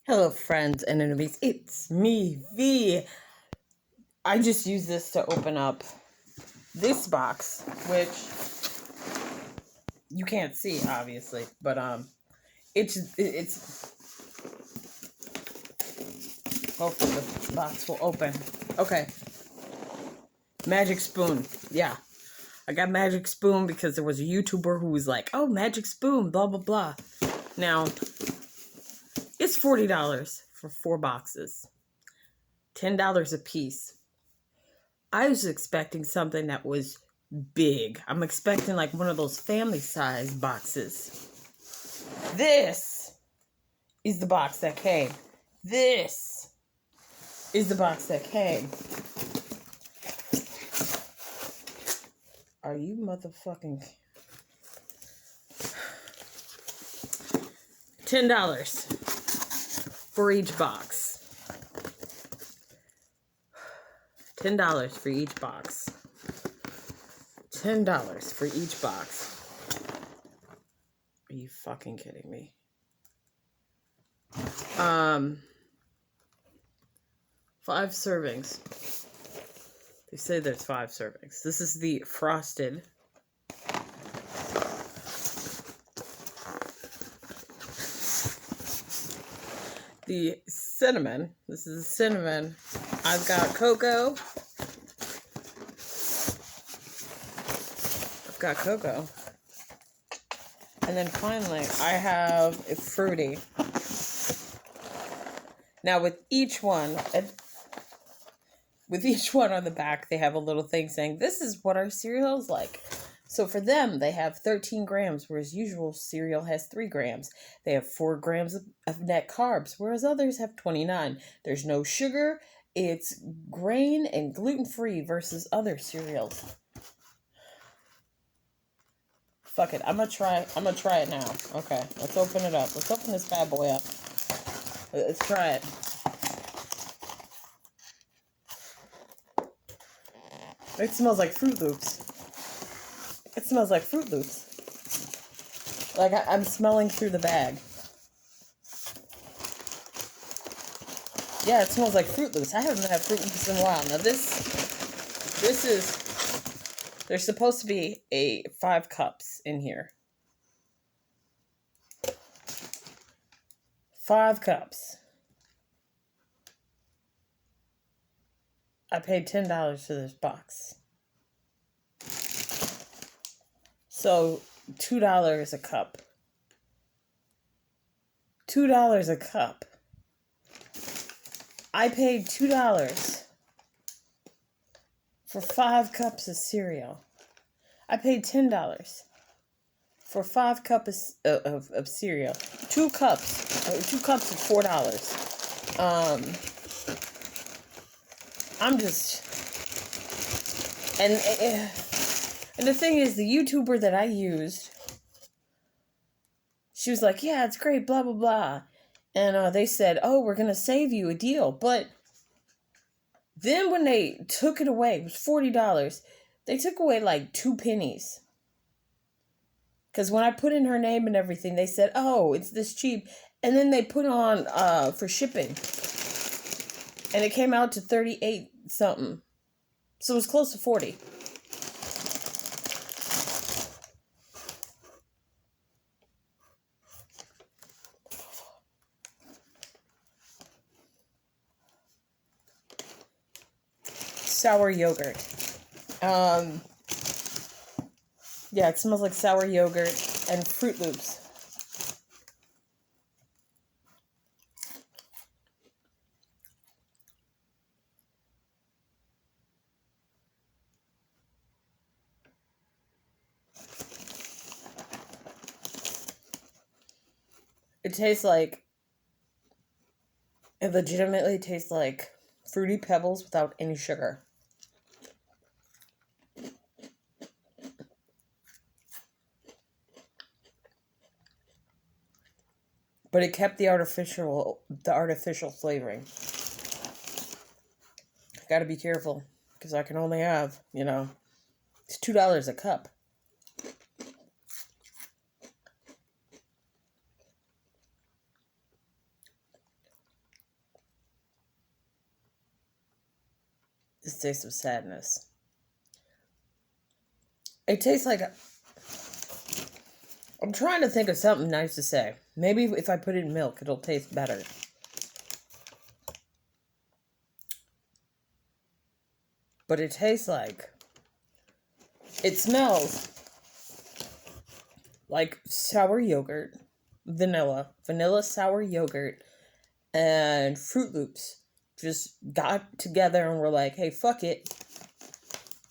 Hello, friends and enemies. It's me, V. I just use this to open up this box, which you can't see, obviously, but it's. Hopefully, this box will open. Okay, Magic Spoon. Yeah, I got Magic Spoon because there was a YouTuber who was like, "Oh, Magic Spoon, blah blah blah." Now, it's $40 for 4 boxes, $10 a piece. I was expecting something that was big. I'm expecting like one of those family size boxes. This is the box that came. This is the box that came. Are you motherfucking... $10 for each box. $10 for each box. $10 for each box. Are you fucking kidding me? 5 servings. They say there's 5 servings. This is the frosted. The cinnamon. This is the cinnamon. I've got cocoa. Got cocoa. And then finally, I have a fruity. Now with each one on the back, they have a little thing saying, this is what our cereal is like. So for them, they have 13 grams, whereas usual cereal has 3 grams. They have 4 grams of net carbs, whereas others have 29. There's no sugar. It's grain and gluten-free versus other cereals. Fuck it. I'm gonna try it now. Okay, let's open it up. Let's open this bad boy up. Let's try it. It smells like Fruit Loops. It smells like Fruit Loops. Like I'm smelling through the bag. Yeah, it smells like Fruit Loops. I haven't had Fruit Loops in a while. Now this is... There's supposed to be 5 cups in here. 5 cups. I paid $10 for this box. So, $2 a cup. $2 a cup. I paid $2 for 5 cups of cereal. I paid $10 for 5 cups of cereal. 2 cups of $4. I'm just... And the thing is, the YouTuber that I used, she was like, yeah, it's great, blah, blah, blah. And they said, oh, we're going to save you a deal. But then when they took it away, it was $40. They took away like 2 pennies. Because when I put in her name and everything, they said, oh, it's this cheap. And then they put on for shipping. And it came out to 38 something. So it was close to 40. Sour yogurt. Yeah, it smells like sour yogurt and Fruit Loops. It legitimately tastes like Fruity Pebbles without any sugar. But it kept the artificial flavoring. Gotta be careful, because I can only have, it's $2 a cup. This tastes of sadness. It tastes like I'm trying to think of something nice to say. Maybe if I put it in milk, it'll taste better. But it tastes like... It smells like sour yogurt, vanilla sour yogurt, and Fruit Loops just got together and were like, hey, fuck it.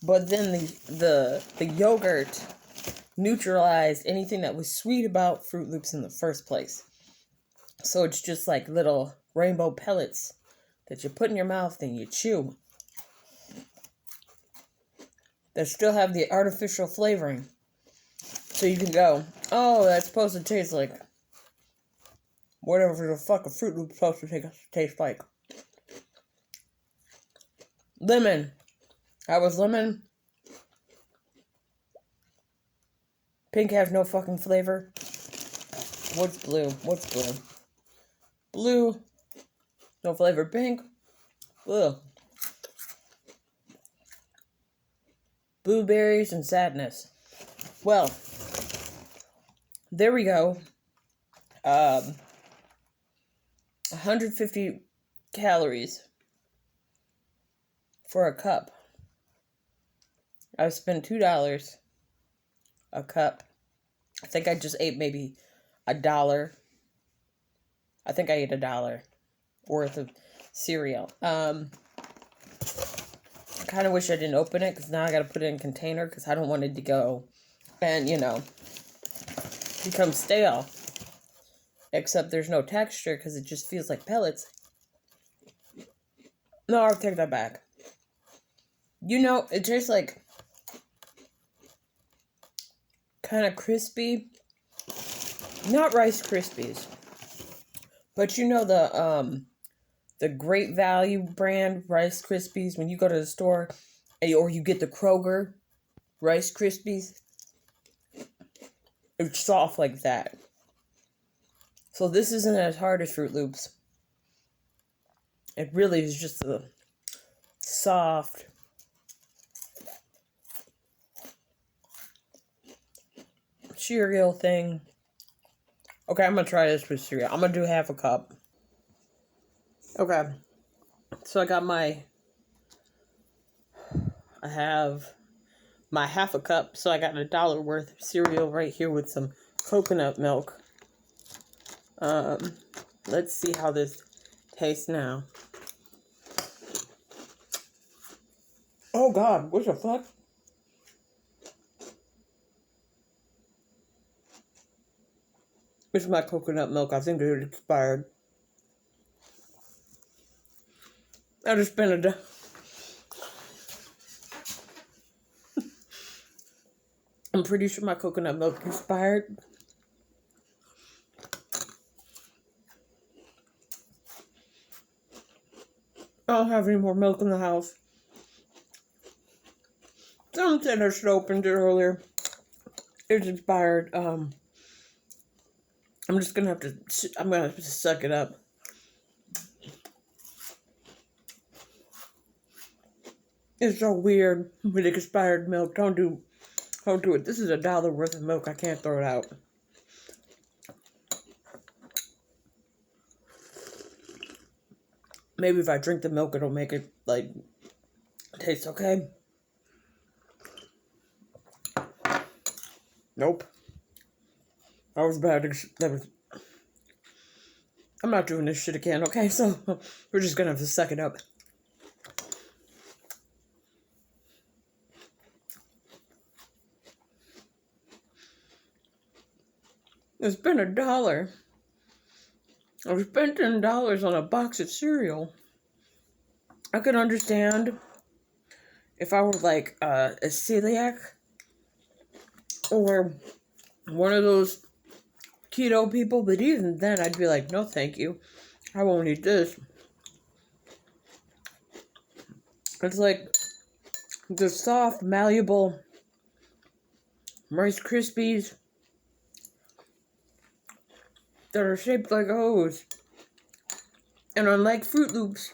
But then the yogurt neutralized anything that was sweet about Fruit Loops in the first place. So it's just like little rainbow pellets that you put in your mouth and you chew. That still have the artificial flavoring. So you can go, oh, that's supposed to taste like whatever the fuck a Fruit Loop is supposed to taste like. Lemon. That was lemon. Pink has no fucking flavor. What's blue? What's blue? Blue. No flavor. Pink. Ugh. Blueberries and sadness. Well, there we go. 150 calories for a cup. I spent $2 a cup. I think I just ate maybe $1. I think I ate $1 worth of cereal. I kind of wish I didn't open it because now I got to put it in a container because I don't want it to go and, become stale. Except there's no texture because it just feels like pellets. No, I'll take that back. It tastes like kind of crispy. Not Rice Krispies. But the Great Value brand Rice Krispies, when you go to the store, or you get the Kroger Rice Krispies, it's soft like that. So this isn't as hard as Fruit Loops. It really is just a soft, cereal thing. Okay, I'm gonna try this with cereal. I'm gonna do half a cup. Okay, so I have my half a cup, so I got $1 worth of cereal right here with some coconut milk. Let's see how this tastes now. Oh God, what the fuck? This is my coconut milk. I think it expired. I just spent I'm pretty sure my coconut milk expired. I don't have any more milk in the house. Someone said I should have opened it earlier. It's expired. I'm gonna have to suck it up. It's so weird with expired milk. Don't do it. This is $1 worth of milk. I can't throw it out. Maybe if I drink the milk, it'll make it, taste okay. Nope. That was bad. I'm not doing this shit again, okay? So, we're just gonna have to suck it up. It's been $1. I've spent $10 on a box of cereal. I could understand if I were a celiac or one of those keto people, but even then I'd be like, no thank you. I won't eat this. It's like the soft, malleable Rice Krispies that are shaped like a hose. And unlike Fruit Loops,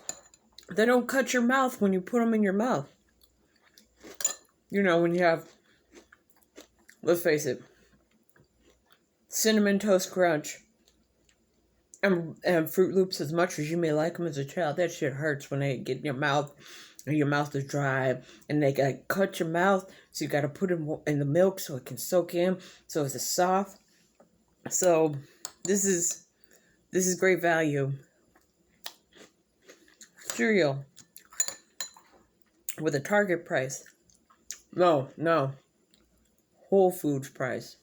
They don't cut your mouth when you put them in your mouth. You know, when you have, let's face it, Cinnamon Toast Crunch and Fruit Loops, as much as you may like them as a child, that shit hurts when they get in your mouth and your mouth is dry and they gotta cut your mouth, so you gotta put it in the milk so it can soak in, so it's soft. So this is great value. Cereal with a Target price. No, Whole Foods price.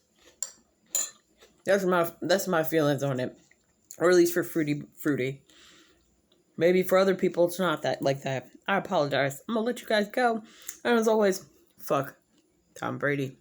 That's my feelings on it. Or at least for fruity. Maybe for other people it's not that like that. I apologize. I'm gonna let you guys go. And as always, fuck Tom Brady.